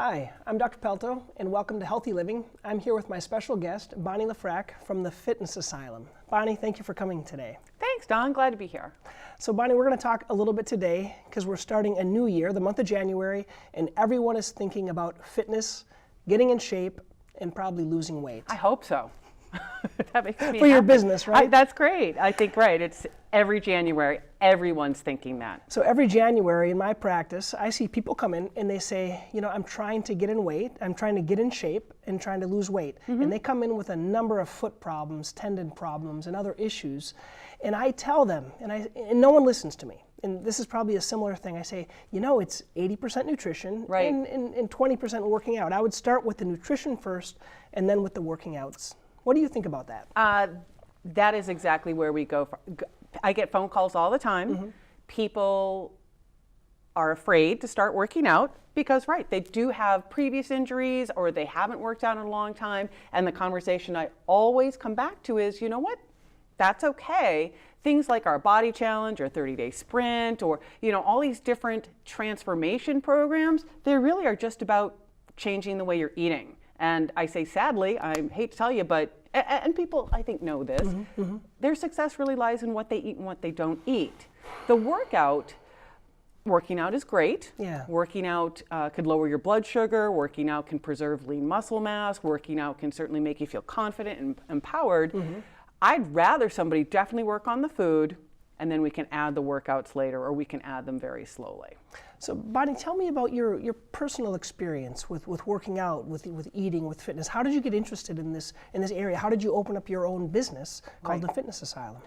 Hi, I'm Dr. Pelto, and welcome to Healthy Living. I'm here with my special guest, Bonnie Lefrak from the Fitness Asylum. Bonnie, thank you for coming today. Thanks, Don. Glad to be here. So Bonnie, we're going to talk a little bit today because we're starting a new year, the month of January, and everyone is thinking about fitness, getting in shape, and probably losing weight. I hope so. That makes me For your happy. business, right? That's great. I think, right. It's every January, everyone's thinking that. So every January in my practice, I see people come in and they say, you know, I'm trying to get in weight, I'm trying to get in shape and trying to lose weight. And they come in with a number of foot problems, tendon problems, and other issues. And I tell them, and no one listens to me. And this is probably a similar thing. I say, you know, it's 80% nutrition Right. and 20% working out. I would start with the nutrition first and then with the working outs. What do you think about that? That is exactly where we go. I get phone calls all the time. People are afraid to start working out because, right, they do have previous injuries or they haven't worked out in a long time. And the conversation I always come back to is, you know what? That's okay. Things like our body challenge or 30-day sprint or, you know, all these different transformation programs, they really are just about changing the way you're eating. And I say, sadly, I hate to tell you, but, and people I think know this, their success really lies in what they eat and what they don't eat. The working out is great. Yeah. Working out could lower your blood sugar. Working out can preserve lean muscle mass. Working out can certainly make you feel confident and empowered. I'd rather somebody definitely work on the food and then we can add the workouts later, or we can add them very slowly. So Bonnie, tell me about your personal experience with working out, with eating, with fitness. How did you get interested in this area? How did you open up your own business called the Fitness Asylum?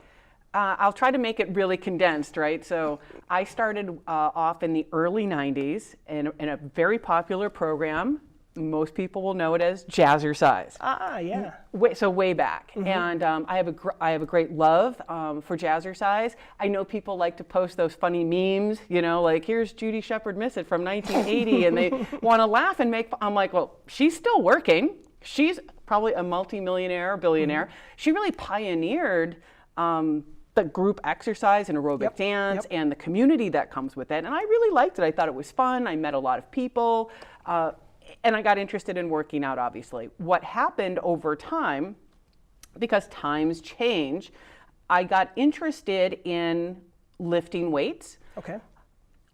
I'll try to make it really condensed, right? So I started off in the early 90s in a very popular program. Most people will know it as Jazzercise. Ah, yeah. So way back. And I have a great love for Jazzercise. I know people like to post those funny memes, you know, like here's Judy Shepard-Missett from 1980, and they want to laugh and make, I'm like, well, she's still working. She's probably a multi-millionaire, billionaire. She really pioneered the group exercise and aerobic dance and the community that comes with it. And I really liked it. I thought it was fun. I met a lot of people. And I got interested in working out, obviously. What happened over time, because times change, I got interested in lifting weights. Okay.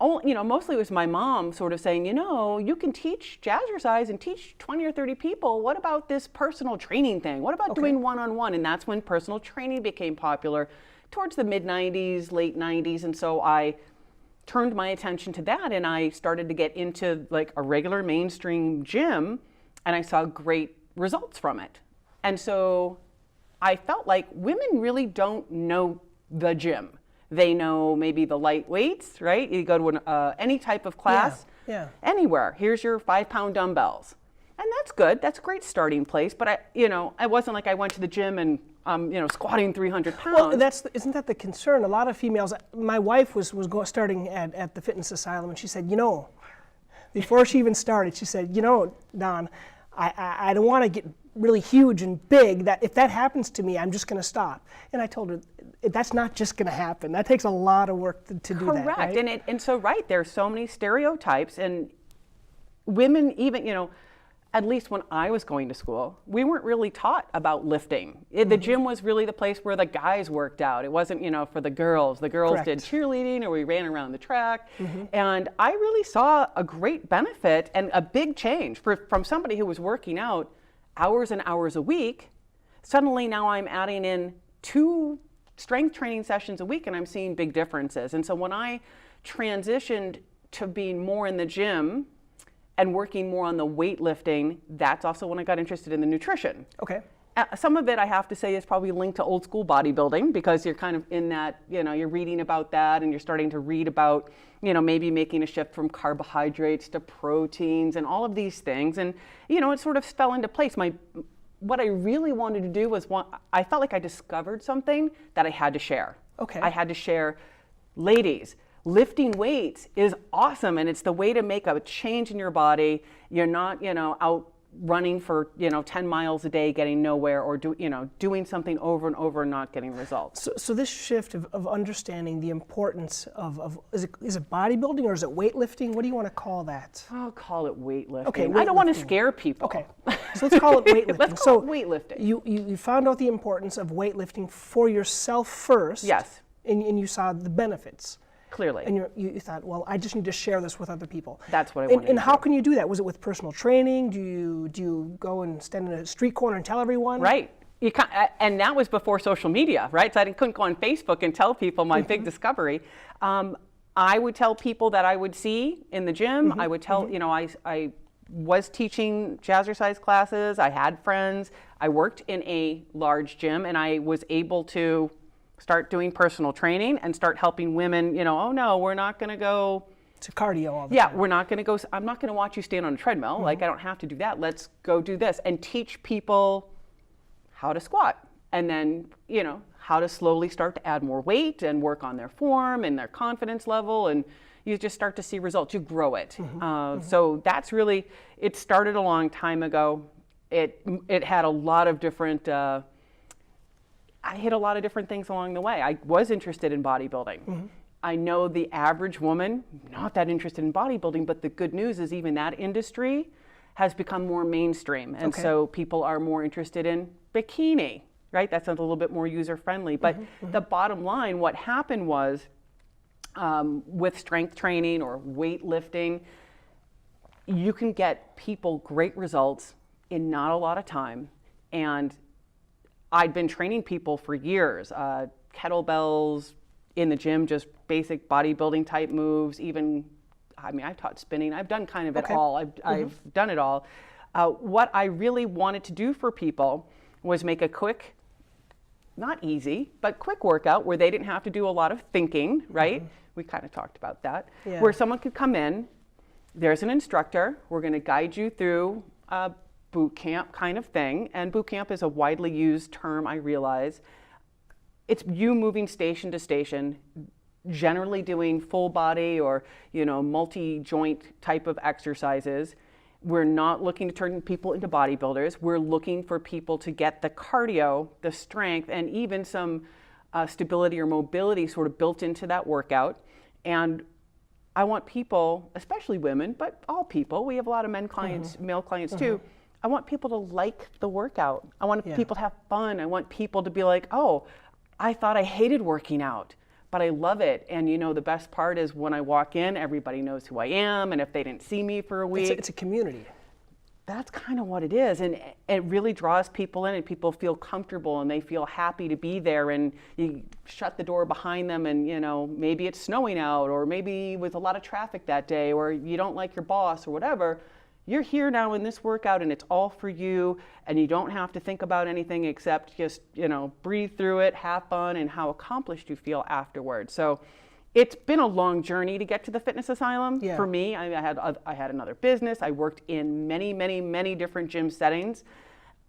You know, mostly it was my mom sort of saying, you know, you can teach Jazzercise and teach 20 or 30 people. What about this personal training thing? What about doing one-on-one? And that's when personal training became popular towards the mid-90s, late 90s. And so I turned my attention to that, and I started to get into like a regular mainstream gym, and I saw great results from it. And so I felt like women really don't know the gym. They know maybe the light weights, right? You go to any type of class, anywhere. Here's your 5-pound dumbbells. And that's good. That's a great starting place. But I wasn't like I went to the gym and squatting 300 pounds. Well, isn't that the concern? A lot of females. My wife was starting at the Fitness Asylum, and she said, you know, before she even started, she said, you know, Don, I don't want to get really huge and big. That if that happens to me, I'm just going to stop. And I told her, that's not just going to happen. That takes a lot of work to do that. Correct. Right? And so there's so many stereotypes, and women even, you know, at least when I was going to school, we weren't really taught about lifting. The gym was really the place where the guys worked out. It wasn't, you know, for the girls. The girls did cheerleading, or we ran around the track. And I really saw a great benefit and a big change from somebody who was working out hours and hours a week. Suddenly now I'm adding in 2 strength training sessions a week, and I'm seeing big differences. And so when I transitioned to being more in the gym and working more on the weightlifting, that's also when I got interested in the nutrition. Okay. Some of it, I have to say, is probably linked to old school bodybuilding, because you're kind of in that, you know, you're reading about that, and you're starting to read about, you know, maybe making a shift from carbohydrates to proteins and all of these things. And, you know, it sort of fell into place. What I really wanted to do was, I felt like I discovered something that I had to share. Okay. I had to share, ladies, lifting weights is awesome, and it's the way to make a change in your body. You're not, you know, out running for 10 miles a day, getting nowhere, or doing something over and over and not getting results. So this shift of understanding the importance of is it bodybuilding or is it weightlifting? What do you want to call that? I'll call it weightlifting. Okay, I don't want to weightlifting. scare people. Okay, so let's call it weightlifting. Let's call it weightlifting. You found out the importance of weightlifting for yourself first. Yes. And you saw the benefits. Clearly. And you thought, well, I just need to share this with other people. That's what I wanted And to how do. can you do that? Was it with personal training? Do you go and stand in a street corner and tell everyone? Right. And that was before social media, right? So I couldn't go on Facebook and tell people my big discovery. I would tell people that I would see in the gym. I would tell, I was teaching jazzercise classes. I had friends. I worked in a large gym, and I was able to start doing personal training and start helping women, oh no, we're not going to go to cardio all the time. we're not going to go, I'm not going to watch you stand on a treadmill. Like, I don't have to do that. Let's go do this and teach people how to squat, and then, how to slowly start to add more weight and work on their form and their confidence level. And you just start to see results. You grow it. So that's really, it started a long time ago. It had a lot of different, I hit a lot of different things along the way. I was interested in bodybuilding. I know the average woman, not that interested in bodybuilding, but the good news is even that industry has become more mainstream. And so people are more interested in bikini, right? That's a little bit more user-friendly. But the bottom line, what happened was with strength training or weightlifting, you can get people great results in not a lot of time. And I'd been training people for years, kettlebells in the gym, just basic bodybuilding type moves, even, I've taught spinning. I've done kind of it all. I've done it all. What I really wanted to do for people was make a quick, not easy, but quick workout where they didn't have to do a lot of thinking, right? We kind of talked about that. Yeah. Where someone could come in, there's an instructor, we're going to guide you through boot camp kind of thing. And boot camp is a widely used term, I realize. It's you moving station to station, generally doing full body or, multi-joint type of exercises. We're not looking to turn people into bodybuilders. We're looking for people to get the cardio, the strength, and even some stability or mobility sort of built into that workout. And I want people, especially women, but all people, we have a lot of male clients too. I want people to like the workout. I want people to have fun. I want people to be like, oh, I thought I hated working out, but I love it. And the best part is when I walk in, everybody knows who I am. And if they didn't see me for a week, It's a community. That's kind of what it is. And it really draws people in, and people feel comfortable and they feel happy to be there. And you shut the door behind them, and maybe it's snowing out, or maybe with a lot of traffic that day, or you don't like your boss or whatever. You're here now in this workout, and it's all for you, and you don't have to think about anything except just, breathe through it, have fun, and how accomplished you feel afterwards. So it's been a long journey to get to the fitness asylum. Yeah. For me, I had another business. I worked in many, many, many different gym settings.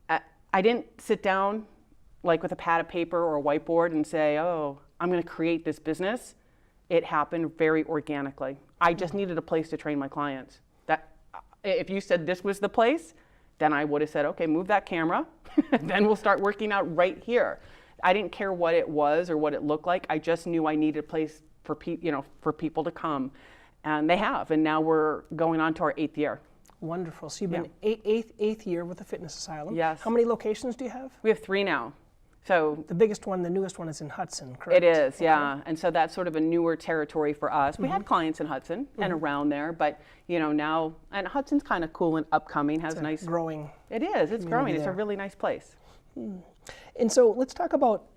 I didn't sit down like with a pad of paper or a whiteboard and say, oh, I'm going to create this business. It happened very organically. I just needed a place to train my clients. If you said this was the place, then I would have said, okay, move that camera, then we'll start working out right here. I didn't care what it was or what it looked like. I just knew I needed a place for people to come, and they have. And now we're going on to our 8th year. Wonderful. So you've been eighth year with the Fitness Asylum. Yes. How many locations do you have? We have 3 now. So The biggest one, the newest one is in Hudson, correct? it is, yeah. And so that's sort of a newer territory for us. We had clients in Hudson and around there, but now, and Hudson's kind of cool and upcoming, has nice. Growing. It is, it's growing. It's a there. really nice place. And so let's talk about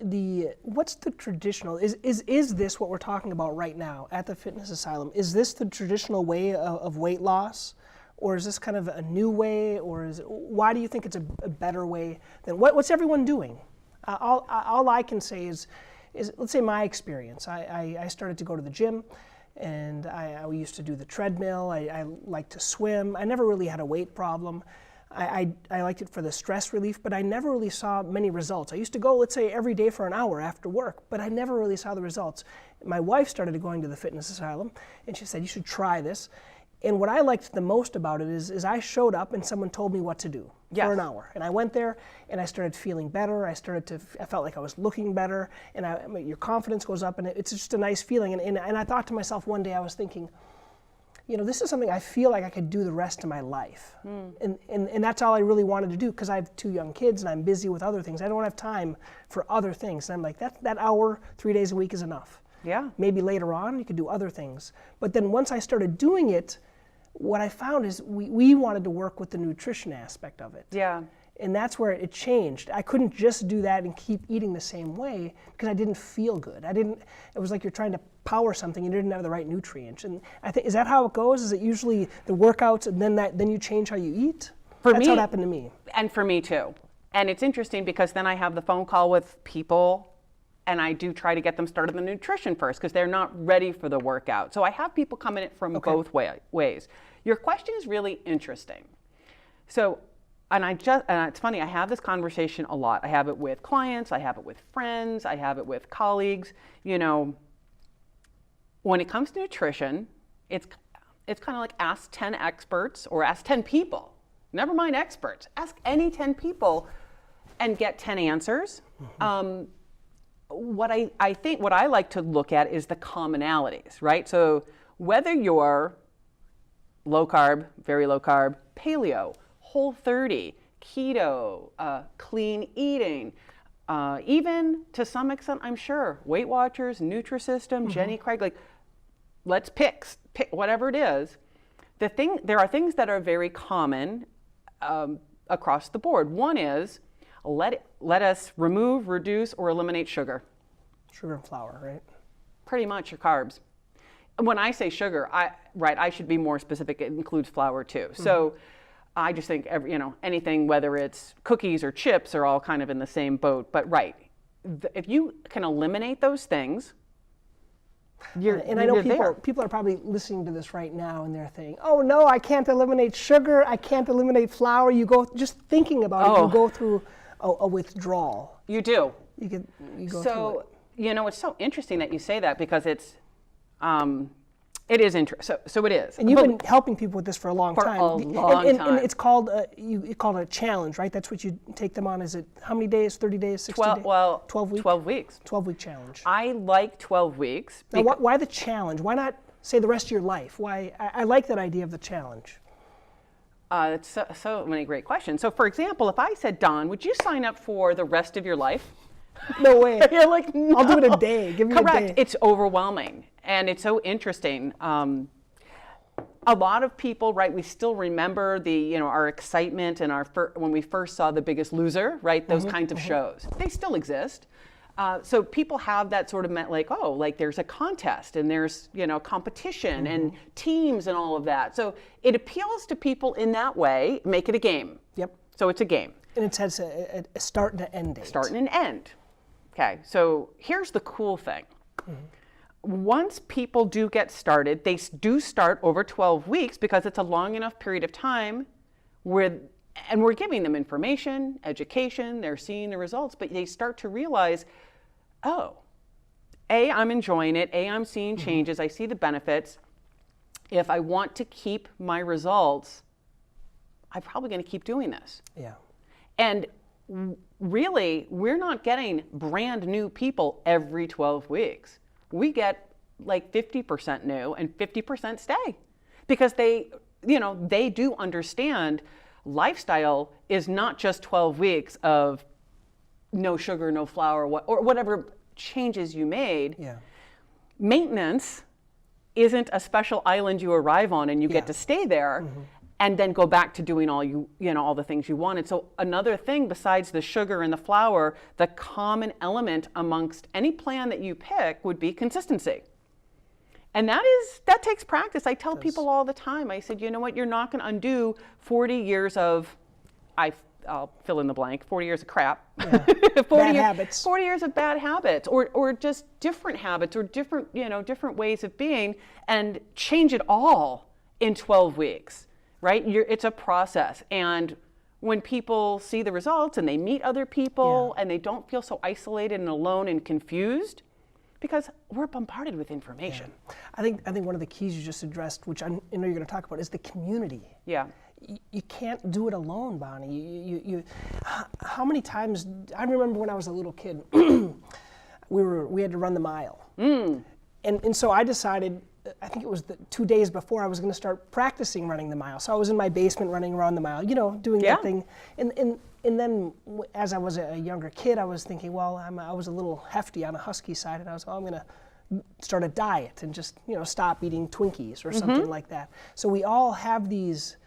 what's the traditional, is this what we're talking about right now at the Fitness Asylum? Is this the traditional way of weight loss? Or is this kind of a new way? Or why do you think it's a better way than, what's everyone doing? All I can say is let's say my experience. I started to go to the gym, and I used to do the treadmill. I like to swim. I never really had a weight problem. I liked it for the stress relief, but I never really saw many results. I used to go, let's say, every day for an hour after work, but I never really saw the results. My wife started going to the Fitness Asylum, and she said, you should try this. And what I liked the most about it is I showed up and someone told me what to do Yes. for an hour. And I went there and I started feeling better. I felt like I was looking better, and your confidence goes up, and it's just a nice feeling. And I thought to myself one day, I was thinking, this is something I feel like I could do the rest of my life. And that's all I really wanted to do, because I have 2 young kids and I'm busy with other things. I don't have time for other things. And I'm like, that hour, 3 days a week is enough. Yeah. Maybe later on you could do other things. But then once I started doing it, what I found is we wanted to work with the nutrition aspect of it. Yeah. And that's where it changed. I couldn't just do that and keep eating the same way, because I didn't feel good. It was like you're trying to power something and you didn't have the right nutrients. And I think, is that how it goes? Is it usually the workouts and then you change how you eat? That's how it happened to me. And for me too. And it's interesting because then I have the phone call with people, and I do try to get them started on the nutrition first, because they're not ready for the workout. So I have people come in it from both ways. Your question is really interesting. So, and it's funny, I have this conversation a lot. I have it with clients, I have it with friends, I have it with colleagues. When it comes to nutrition, it's kind of like ask 10 experts or ask 10 people. Never mind experts. Ask any 10 people and get 10 answers. What I like to look at is the commonalities, right? So whether you're low carb, very low carb, paleo, Whole30, keto, clean eating, even to some extent, I'm sure, Weight Watchers, Nutrisystem, Jenny Craig, like, let's pick whatever it is. There are things that are very common across the board. One is let us remove, reduce, or eliminate sugar. Sugar and flour, right? Pretty much your carbs. When I say sugar, I should be more specific. It includes flour too. So I just think anything, whether it's cookies or chips, are all kind of in the same boat. But if you can eliminate those things, and I know people are probably listening to this right now and they're thinking, oh no, I can't eliminate sugar, I can't eliminate flour. Just thinking about it, you go through a withdrawal. You do. You go through it. It's so interesting that you say that, because it is interesting. So it is. And you've been helping people with this for a long time. And it's called you call it a challenge, right? That's what you take them on. Is it how many days? 30 days? 60 days? 12 weeks. 12 weeks. 12-week challenge. I like 12 weeks. Now, why the challenge? Why not say the rest of your life? Why? I like that idea of the challenge. It's so many great questions. So, for example, if I said, Don, would you sign up for the rest of your life? No way. You're like, no. I'll do it a day. Give me Correct. a day. It's overwhelming. And it's so interesting. A lot of people, right, we still remember our excitement and when we first saw The Biggest Loser, right, those kinds of shows. They still exist. So people have that sort of there's a contest and there's, competition and teams and all of that. So it appeals to people in that way. Make it a game. Yep. So it's a game. And it has a start and an end date. Start and an end. Okay, so here's the cool thing. Once people do get started, they do start over 12 weeks, because it's a long enough period of time and we're giving them information, education, they're seeing the results, but they start to realize, I'm enjoying it, I'm seeing changes, I see the benefits. If I want to keep my results, I'm probably going to keep doing this. Yeah. And really, we're not getting brand new people every 12 weeks. We get like 50% new and 50% stay, because they do understand lifestyle is not just 12 weeks of no sugar, no flour, or whatever changes you made. Yeah. Maintenance isn't a special island you arrive on and you get to stay there and then go back to doing all the things you wanted. So another thing besides the sugar and the flour, the common element amongst any plan that you pick would be consistency. And that takes practice. I tell people all the time, I said, you know what, you're not going to undo 40 years of, I'll fill in the blank, 40 years of crap. Yeah. 40 habits. 40 years of bad habits, or just different habits, or different ways of being, and change it all in 12 weeks, right? It's a process. And when people see the results and they meet other people and they don't feel so isolated and alone and confused, because we're bombarded with information. Yeah. I think one of the keys you just addressed, which I know you're going to talk about, is the community. Yeah. You can't do it alone, Bonnie. How many times? I remember when I was a little kid, we had to run the mile, and so I decided. I think it was 2 days before I was going to start practicing running the mile. So I was in my basement running around the mile, doing that thing. And then as I was a younger kid, I was thinking, well, I was a little hefty on the husky side, and I was, I'm going to start a diet and just, stop eating Twinkies or something like that. So we all have these,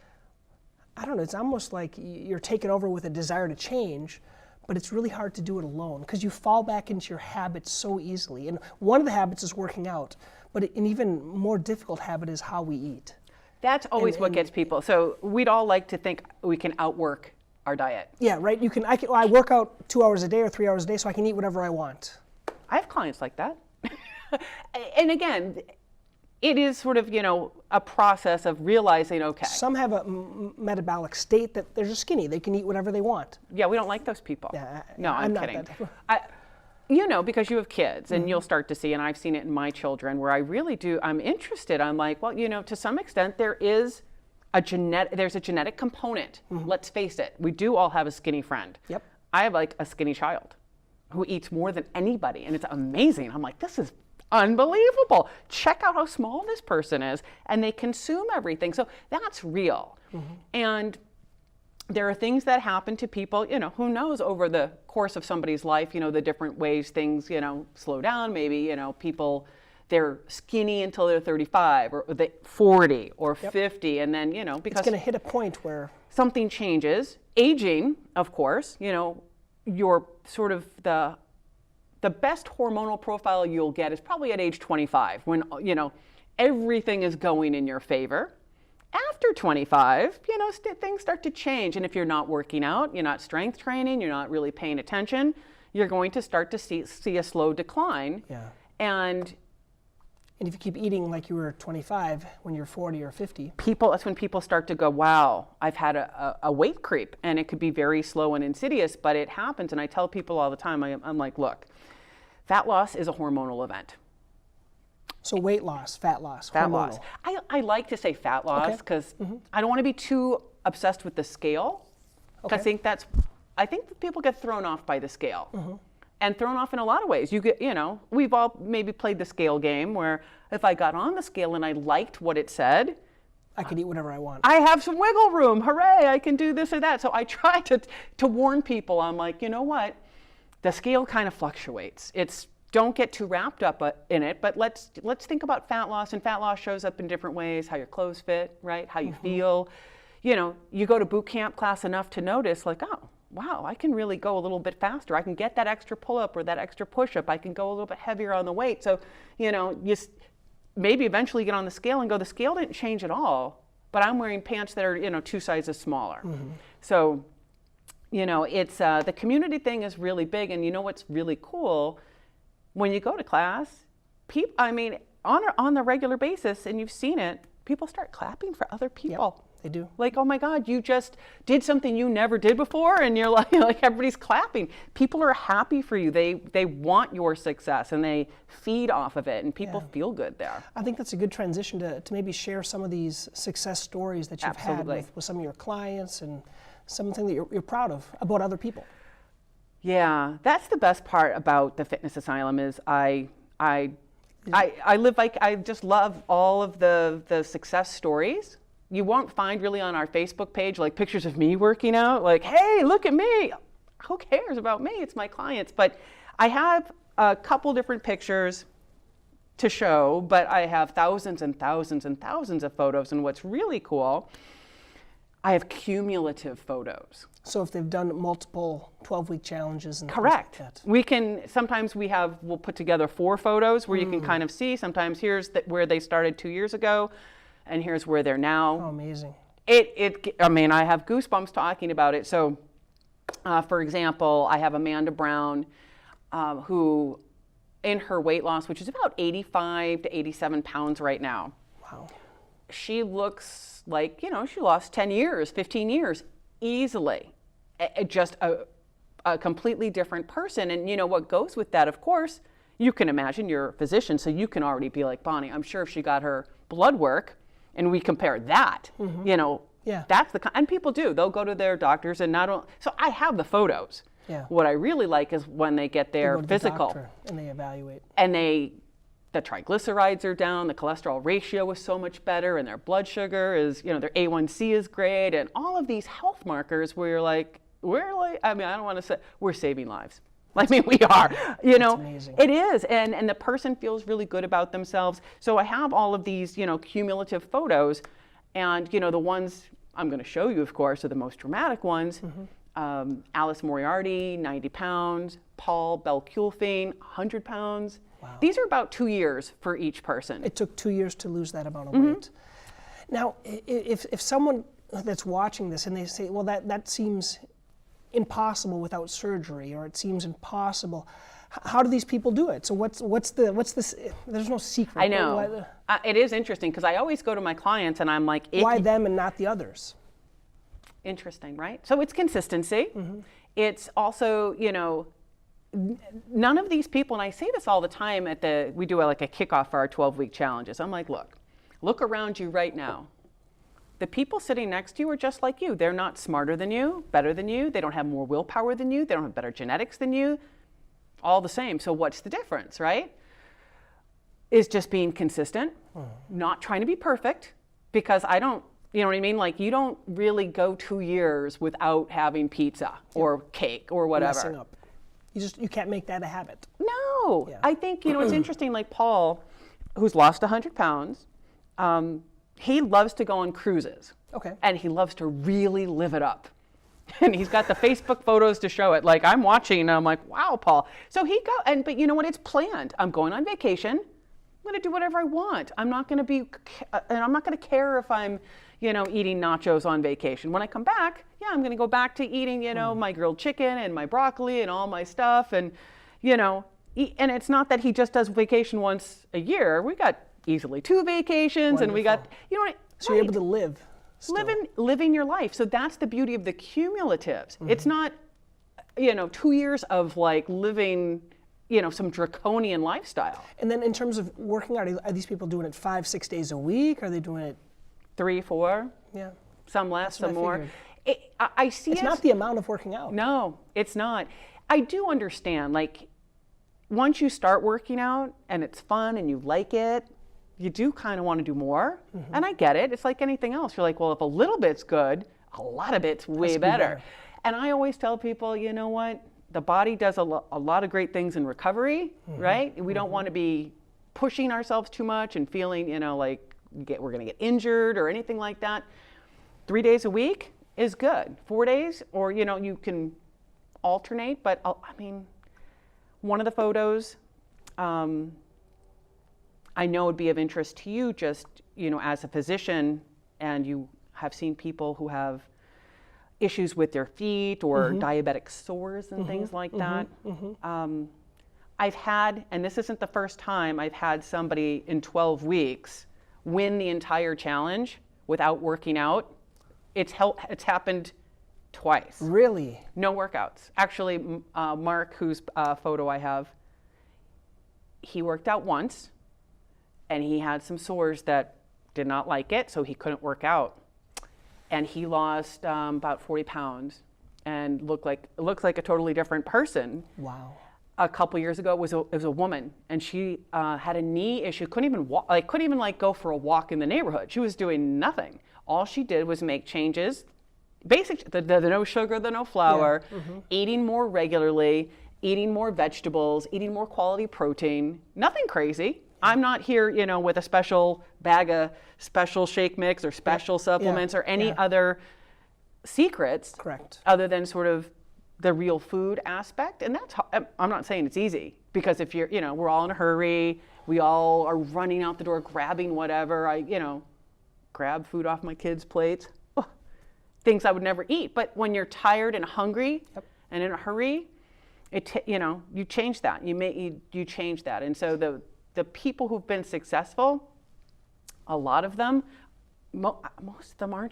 I don't know, it's almost like you're taken over with a desire to change, but it's really hard to do it alone because you fall back into your habits so easily. And one of the habits is working out. But an even more difficult habit is how we eat. That's always what gets people. So we'd all like to think we can outwork our diet. Yeah, right. I work out 2 hours a day or 3 hours a day, so I can eat whatever I want. I have clients like that. And again, it is sort of, a process of realizing, okay. Some have a metabolic state that they're just skinny. They can eat whatever they want. Yeah, we don't like those people. Yeah, no, I'm not kidding. that. Because you have kids and you'll start to see, and I've seen it in my children where I really do, I'm interested. I'm like, well, to some extent there's a genetic component. Let's face it. We do all have a skinny friend. Yep. I have like a skinny child who eats more than anybody, and it's amazing. I'm like, this is unbelievable. Check out how small this person is, and they consume everything. So that's real. And there are things that happen to people, who knows over the course of somebody's life, the different ways things, slow down. Maybe, people, they're skinny until they're 35 or 40 or 50. And then, because it's going to hit a point where something changes. Aging, of course, your sort of the best hormonal profile you'll get is probably at age 25 when, everything is going in your favor. After 25, things start to change. And if you're not working out, you're not strength training, you're not really paying attention, you're going to start to see a slow decline. Yeah. And if you keep eating like you were 25 when you're 40 or 50. That's when people start to go, wow, I've had a weight creep. And it could be very slow and insidious, but it happens. And I tell people all the time, I'm like, look, fat loss is a hormonal event. So weight loss, fat loss, fat hormonal. loss. I like to say fat loss because I don't want to be too obsessed with the scale. I think that people get thrown off by the scale, and thrown off in a lot of ways. You get, we've all maybe played the scale game where if I got on the scale and I liked what it said, I could eat whatever I want. I have some wiggle room. Hooray! I can do this or that. So I try to warn people. I'm like, you know what? The scale kind of fluctuates. Don't get too wrapped up in it, but let's think about fat loss, and fat loss shows up in different ways, how your clothes fit, right? How you feel. You go to boot camp class enough to notice like, oh, wow, I can really go a little bit faster. I can get that extra pull-up or that extra push-up. I can go a little bit heavier on the weight. So, you maybe eventually get on the scale and go, the scale didn't change at all, but I'm wearing pants that are, 2 sizes smaller. So, it's the community thing is really big, and what's really cool? When you go to class, on the regular basis, and you've seen it, people start clapping for other people. Yep, they do. Like, oh my God, you just did something you never did before, and you're like everybody's clapping. People are happy for you. They want your success, and they feed off of it, and people feel good there. I think that's a good transition to maybe share some of these success stories that you've had with some of your clients and something that you're proud of about other people. Yeah, that's the best part about the Fitness Asylum is I live like I just love all of the success stories. You won't find really on our Facebook page like pictures of me working out, like, hey, look at me. Who cares about me? It's my clients. But I have a couple different pictures to show, but I have thousands and thousands and thousands of photos. And what's really cool, I have cumulative photos. So if they've done multiple 12-week challenges and correct. Things like that. We can, sometimes we'll put together 4 photos where you can kind of see, sometimes here's where they started 2 years ago, and here's where they're now. Oh, amazing. I have goosebumps talking about it. So, for example, I have Amanda Brown, who in her weight loss, which is about 85 to 87 pounds right now. Wow. She looks like, she lost 10 years, 15 years easily. Just a completely different person. And what goes with that, of course, you can imagine you're a physician, so you can already be like, Bonnie, I'm sure if she got her blood work and we compare that, you know, Yeah. that's and people do. They'll go to their doctors and not only, so I have the photos. Yeah. What I really like is when they get They their go to the physical doctor and they evaluate. and the triglycerides are down, the cholesterol ratio is so much better, and their blood sugar is, you know, their A1C is great, and all of these health markers where you're like, I mean, I don't want to say, we're saving lives. I mean, we are, you know, amazing. it is. And the person feels really good about themselves. So I have all of these, you know, cumulative photos, and, you know, the ones I'm going to show you, of course, are the most dramatic ones. Alice Moriarty, 90 pounds, Paul Belkulfing, 100 pounds. Wow. These are about 2 years for each person. It took 2 years to lose that amount of weight. Now, if someone that's watching this and they say, well, that seems impossible without surgery, or it seems impossible, how do these people do it? So what's this? There's no secret. I know. It is interesting because I always go to my clients and I'm like, why them and not the others? Interesting, right? So it's consistency. It's also, you know, none of these people, and I say this all the time we do like a kickoff for our 12-week challenges. I'm like, look around you right now. The people sitting next to you are just like you. They're not smarter than you, better than you. They don't have more willpower than you. They don't have better genetics than you. All the same. So what's the difference, right? Is just being consistent, not trying to be perfect, because you know what I mean? Like, you don't really go 2 years without having pizza or cake or whatever. Messing up. You can't make that a habit. No. Yeah. I think, you know, it's interesting, like Paul, who's lost 100 pounds, he loves to go on cruises. Okay. And he loves to really live it up. And he's got the Facebook photos to show it. Like, I'm watching and I'm like, wow, Paul. So but you know what? It's planned. I'm going on vacation. I'm going to do whatever I want. I'm not going to care if I'm, you know, eating nachos on vacation. When I come back, I'm going to go back to eating, you know, my grilled chicken and my broccoli and all my stuff. And, you know, and it's not that he just does vacation once a year. We got easily 2 vacations. Wonderful. And we got, you know what? So you're able to live. Living your life. So that's the beauty of the cumulatives. It's not, you know, 2 years of like living, you know, some draconian lifestyle. And then in terms of working out, are these people doing it 5-6 days a week? Are they doing it 3, 4? Yeah. Some less, some more. I see it's not the amount of working out. No, it's not. I do understand, like, once you start working out and it's fun and you like it, you do kind of want to do more. And I get it. It's like anything else. You're like, well, if a little bit's good, a lot of it's way better. And I always tell people, you know what? The body does a lot of great things in recovery, right? We don't want to be pushing ourselves too much and feeling, you know, like we're going to get injured or anything like that. 3 days a week is good. 4 days, or, you know, you can alternate. But I mean, one of the photos, I know would be of interest to you, just, you know, as a physician, and you have seen people who have issues with their feet or diabetic sores and things like that. I've had, and this isn't the first time, I've had somebody in 12 weeks win the entire challenge without working out. It's happened twice. Really? No workouts. Actually, Mark, whose photo I have, he worked out once, and he had some sores that did not like it, so he couldn't work out. And he lost about 40 pounds and looks like a totally different person. Wow. A couple years ago, it was a woman, and she had a knee issue. Couldn't even walk, couldn't even go for a walk in the neighborhood. She was doing nothing. All she did was make changes, basic, the no sugar, the no flour, eating more regularly, eating more vegetables, eating more quality protein. Nothing crazy. I'm not here, you know, with a special bag of special shake mix or special supplements or any other secrets. Correct. Other than sort of the real food aspect. And that's, I'm not saying it's easy, because if you're, you know, we're all in a hurry, we all are running out the door, grabbing whatever. you know, grab food off my kids' plates, things I would never eat. But when you're tired and hungry and in a hurry, you know, you change that. You change that. And so the people who've been successful, a lot of them, most of them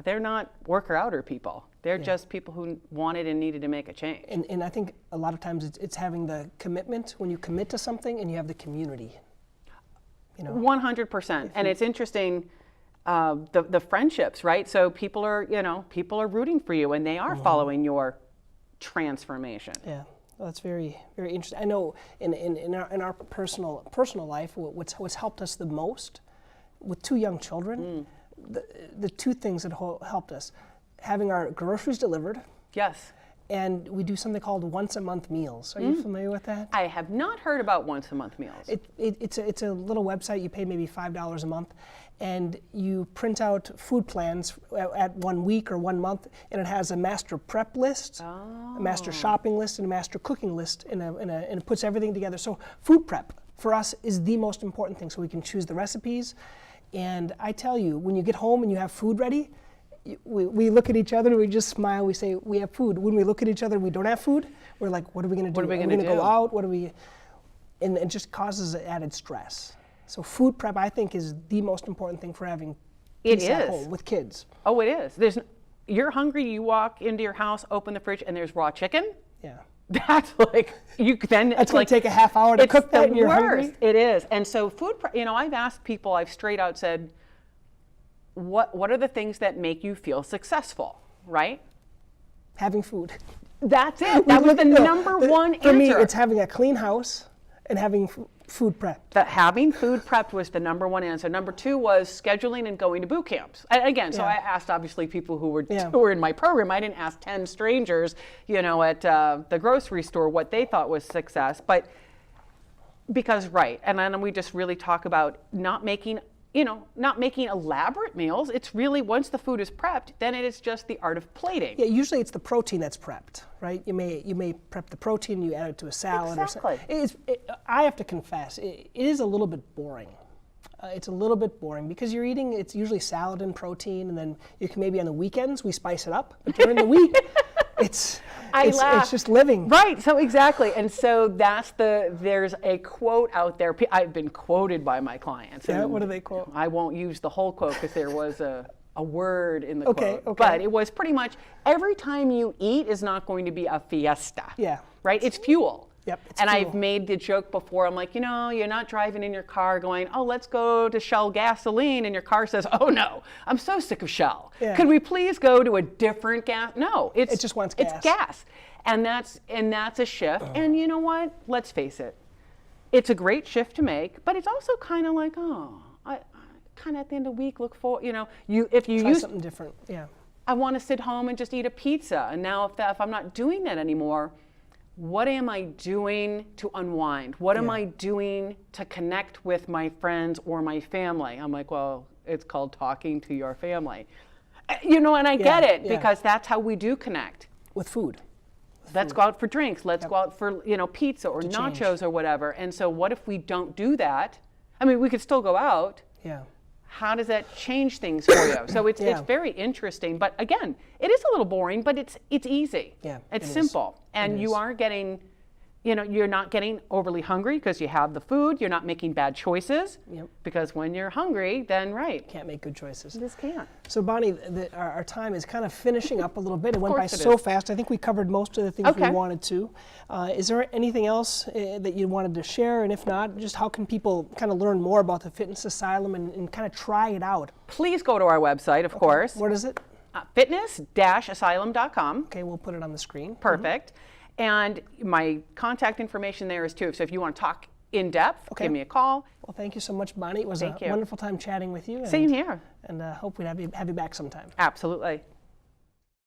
they're not worker-outer people. They're just people who wanted and needed to make a change. And I think a lot of times it's having the commitment, when you commit to something and you have the community. 100%. And it's interesting, the friendships, right? So people are rooting for you and they are following your transformation. Yeah. Well, that's very, very interesting. I know in our personal life, what's helped us the most with 2 young children, the 2 things that helped us, having our groceries delivered. Yes. And we do something called once a month meals. Are you familiar with that? I have not heard about once a month meals. It's a little website. You pay maybe $5 a month, and you print out food plans at 1 week or 1 month, and it has a master prep list, a master shopping list, and a master cooking list, and it puts everything together. So food prep for us is the most important thing, so we can choose the recipes. And I tell you, when you get home and you have food ready, we look at each other and we just smile. We say, we have food. When we look at each other and we don't have food, we're like, what are we going to do? What are we going to go out? And it just causes added stress. So food prep, I think, is the most important thing for having peace at home with kids. Oh, it is. You're hungry, you walk into your house, open the fridge, and there's raw chicken. Yeah. That's like, That's going to take a half hour to cook that and you're hungry. It is. And so food prep, I've asked people, I've straight out said, what are the things that make you feel successful, right? Having food. That's it. That was the number one answer. For me, it's having a clean house and having food prepped. Having food prepped was the number one answer. Number 2 was scheduling and going to boot camps. And again, so I asked obviously people who were in my program. I didn't ask 10 strangers, at the grocery store what they thought was success. But because, and then we just really talk about not making elaborate meals. It's really, once the food is prepped, then it is just the art of plating. Yeah, usually it's the protein that's prepped, right? You may prep the protein, you add it to a salad. Exactly. Or something. I have to confess, it is a little bit boring. It's a little bit boring because it's usually salad and protein, and then you can maybe on the weekends we spice it up, but during the week, it's just living. Right, so exactly. And so there's a quote out there. I've been quoted by my clients. Yeah, what do they quote? I won't use the whole quote because there was a word in the quote. Okay. But it was pretty much, every time you eat is not going to be a fiesta. Yeah. Right, it's fuel. Yep, and fuel. I've made the joke before, I'm like, you're not driving in your car going, oh, let's go to Shell gasoline, and your car says, oh no, I'm so sick of Shell. Yeah. Could we please go to a different gas? No, it just wants gas. It's gas. And that's a shift. And you know what? Let's face it. It's a great shift to make, but it's also kind of like, I kind of at the end of the week look for, if you Try something different. Yeah. I want to sit home and just eat a pizza. And now if I'm not doing that anymore, what am I doing to unwind? What am I doing to connect with my friends or my family? I'm like, well, it's called talking to your family. And I get it because that's how we do connect. With food. Let's go out for drinks. Let's go out for, pizza or nachos or whatever. And so what if we don't do that? I mean, we could still go out. Yeah. How does that change things for you? So it's very interesting. But again, it is a little boring, but it's easy. Yeah, it's simple. And you are getting, you're not getting overly hungry because you have the food. You're not making bad choices. Yep. Because when you're hungry, then can't make good choices. You just can't. So Bonnie, our time is kind of finishing up a little bit. It went by so fast. I think we covered most of the things we wanted to. Is there anything else that you wanted to share? And if not, just how can people kind of learn more about the Fitness Asylum and kind of try it out? Please go to our website, of course. What is it? Fitness-asylum.com. Okay, we'll put it on the screen. Perfect. And my contact information there is too. So if you want to talk in depth, give me a call. Well, thank you so much, Bonnie. It was a wonderful time chatting with you. Same here. And hope we'd have you back sometime. Absolutely.